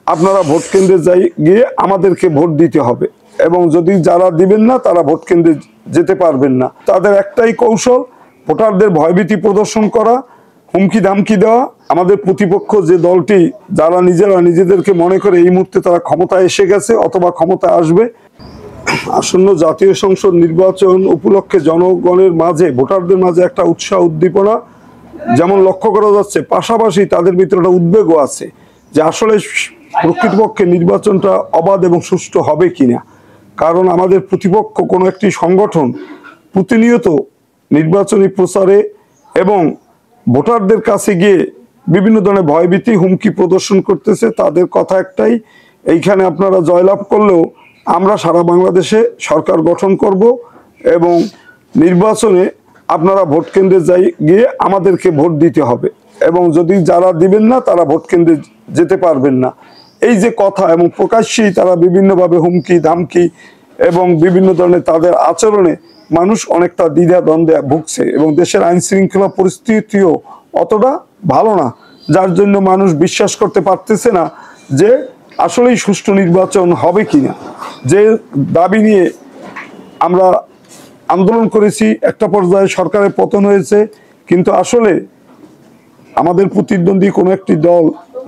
আপনারা ভোট কেন্দ্রে গিয়ে আমাদেরকে ভোট দিতে হবে এবং যদি যারা দিবেন না তারা ভোট কেন্দ্রে যেতে পারবেন না। তাদের একটাই কৌশল ভোটারদের ভয়ভীতি প্রদর্শন করা, হুমকি ধামকি দেওয়া। আমাদের প্রতিপক্ষ যে দলটি যারা নিজেদেরকে মনে করে এই মুহূর্তে তারা ক্ষমতায় এসে গেছে অথবা ক্ষমতায় আসবে, আসন্ন জাতীয় সংসদ নির্বাচন উপলক্ষে জনগণের মাঝে ভোটারদের মাঝে একটা উৎসাহ উদ্দীপনা যেমন লক্ষ্য করা যাচ্ছে, পাশাপাশি তাদের ভিতরে একটা উদ্বেগও আছে যে আসলে প্রকৃতপক্ষে নির্বাচনটা অবাধ এবং সুষ্ঠু হবে কিনা। কারণ আমাদের প্রতিপক্ষ কোনো একটি সংগঠন প্রতিনিয়ত নির্বাচনী প্রচারে এবং ভোটারদের কাছে গিয়ে বিভিন্ন ধরনের ভয়ভীতি হুমকি প্রদর্শন করতেছে। তাদের কথা একটাই, এইখানে আপনারা জয়লাভ করলেও আমরা সারা বাংলাদেশে সরকার গঠন করব এবং নির্বাচনে আপনারা ভোট কেন্দ্রে গিয়ে আমাদেরকে ভোট দিতে হবে এবং যদি যারা দিবেন না তারা ভোট কেন্দ্রে যেতে পারবেন না। এই যে কথা এবং প্রকাশ্যেই তারা বিভিন্নভাবে হুমকি ধামকি এবং বিভিন্ন ধরনের তাদের আচরণে মানুষ অনেকটা দ্বিধা দ্বন্দ্বে ভুগছে এবং দেশের আইন শৃঙ্খলা পরিস্থিতিও অতটা ভালো না, যার জন্য মানুষ বিশ্বাস করতে পারতেছে না যে আসলেই সুষ্ঠু নির্বাচন হবে কিনা। যে দাবি নিয়ে আমরা আন্দোলন করেছি, একটা পর্যায়ে সরকারের পতন হয়েছে, কিন্তু আসলে আমাদের প্রতিদ্বন্দ্বী কোনো একটি দল,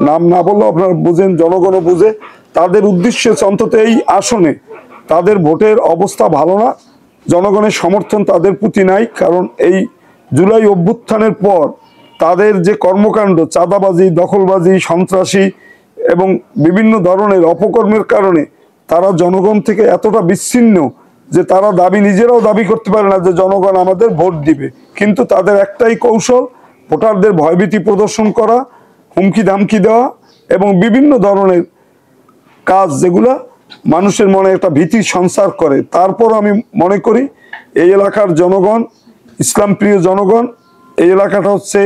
নাম না বললেও আপনারা বুঝেন, জনগণও বুঝে, তাদের উদ্দেশ্যে অন্তত এই আসনে তাদের ভোটের অবস্থা ভালো না, জনগণের সমর্থন তাদের প্রতি নাই। কারণ এই জুলাই অভ্যুত্থানের পর তাদের যে কর্মকাণ্ড, চাঁদাবাজি, দখলবাজি, সন্ত্রাসী এবং বিভিন্ন ধরনের অপকর্মের কারণে তারা জনগণ থেকে এতটা বিচ্ছিন্ন যে তারা নিজেরাও দাবি করতে পারে না যে জনগণ আমাদের ভোট দিবে। কিন্তু তাদের একটাই কৌশল ভোটারদের ভয়ভীতি প্রদর্শন করা, হুমকি ধামকি দেওয়া এবং বিভিন্ন ধরনের কাজ যেগুলা মানুষের মনে একটা ভীতির সঞ্চার করে। তারপর আমি মনে করি এই এলাকার জনগণ, ইসলাম প্রিয় জনগণ, এই এলাকাটা হচ্ছে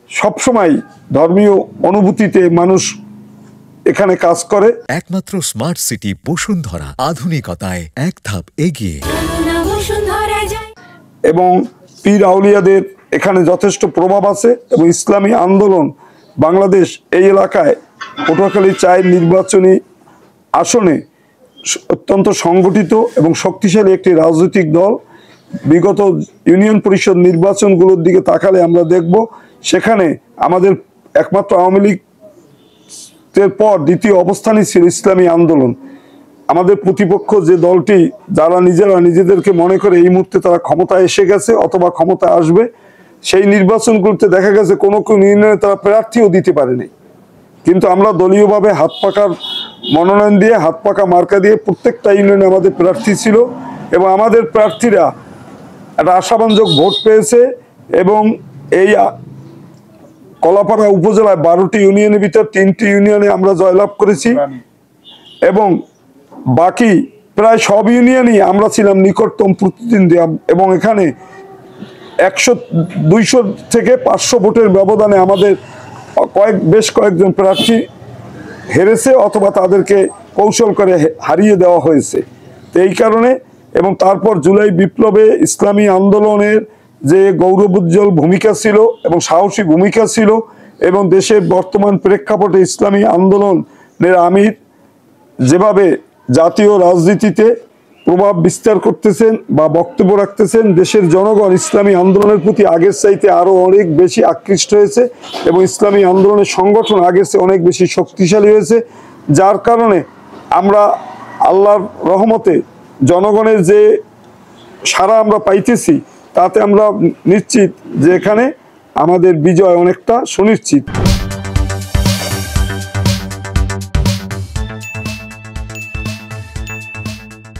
সবসময় ধর্মীয় অনুভূতিতে মানুষ এখানে কাজ করে। একমাত্র স্মার্ট সিটি বসুন্ধরা, আধুনিকতায় এক ধাপ এগিয়ে। এবং পীর আউলিয়াদের এখানে যথেষ্ট প্রভাব আছে এবং ইসলামী আন্দোলন বাংলাদেশ এই এলাকায় পটুয়াখালী 4 নির্বাচনী আসনে অত্যন্ত সংগঠিত এবং শক্তিশালী একটি রাজনৈতিক দল। বিগত ইউনিয়ন পরিষদ নির্বাচনগুলোর দিকে তাকালে আমরা দেখব সেখানে আমাদের একমাত্র আওয়ামী লীগের পর দ্বিতীয় অবস্থানই ছিল ইসলামী আন্দোলন। আমাদের প্রতিপক্ষ যে দলটি যারা নিজেদেরকে মনে করে এই মুহূর্তে তারা ক্ষমতায় এসে গেছে অথবা ক্ষমতায় আসবে, সেই নির্বাচনগুলোতে দেখা গেছে কোনো ইউনিয়নে তারা প্রার্থীও দিতে পারেনি। কিন্তু আমরা দলীয়ভাবে হাত পাকার মনোনয়ন দিয়ে, হাত পাকা মার্কা দিয়ে প্রত্যেকটা ইউনিয়নে আমাদের প্রার্থী ছিল এবং আমাদের প্রার্থীরা একটা আশাবাঞ্জক ভোট পেয়েছে এবং এই কলাপাড়া উপজেলায় 12টি ইউনিয়নের ভিতর 3টি ইউনিয়নে আমরা জয়লাভ করেছি এবং বাকি প্রায় সব ইউনিয়নই আমরা ছিলাম নিকটতম প্রতিদ্বন্দ্বী এবং এখানে 100-200 থেকে 500 ভোটের ব্যবধানে আমাদের বেশ কয়েকজন প্রার্থী হেরেছে অথবা তাদেরকে কৌশল করে হারিয়ে দেওয়া হয়েছে। তো এই কারণে এবং তারপর জুলাই বিপ্লবে ইসলামী আন্দোলনের যে গৌরবোজ্জ্বল ভূমিকা ছিল এবং সাহসী ভূমিকা ছিল এবং দেশের বর্তমান প্রেক্ষাপটে ইসলামী আন্দোলনের আমির যেভাবে জাতীয় রাজনীতিতে প্রভাব বিস্তার করতেছেন বা বক্তব্য রাখতেছেন, দেশের জনগণ ইসলামী আন্দোলনের প্রতি আগের চাইতে আরও অনেক বেশি আকৃষ্ট হয়েছে এবং ইসলামী আন্দোলনের সংগঠন আগের চেয়ে অনেক বেশি শক্তিশালী হয়েছে। যার কারণে আমরা আল্লাহর রহমতে জনগণের যে সারা আমরা পাইতেছি তাতে আমরা নিশ্চিত যে এখানে আমাদের বিজয় অনেকটা সুনিশ্চিত।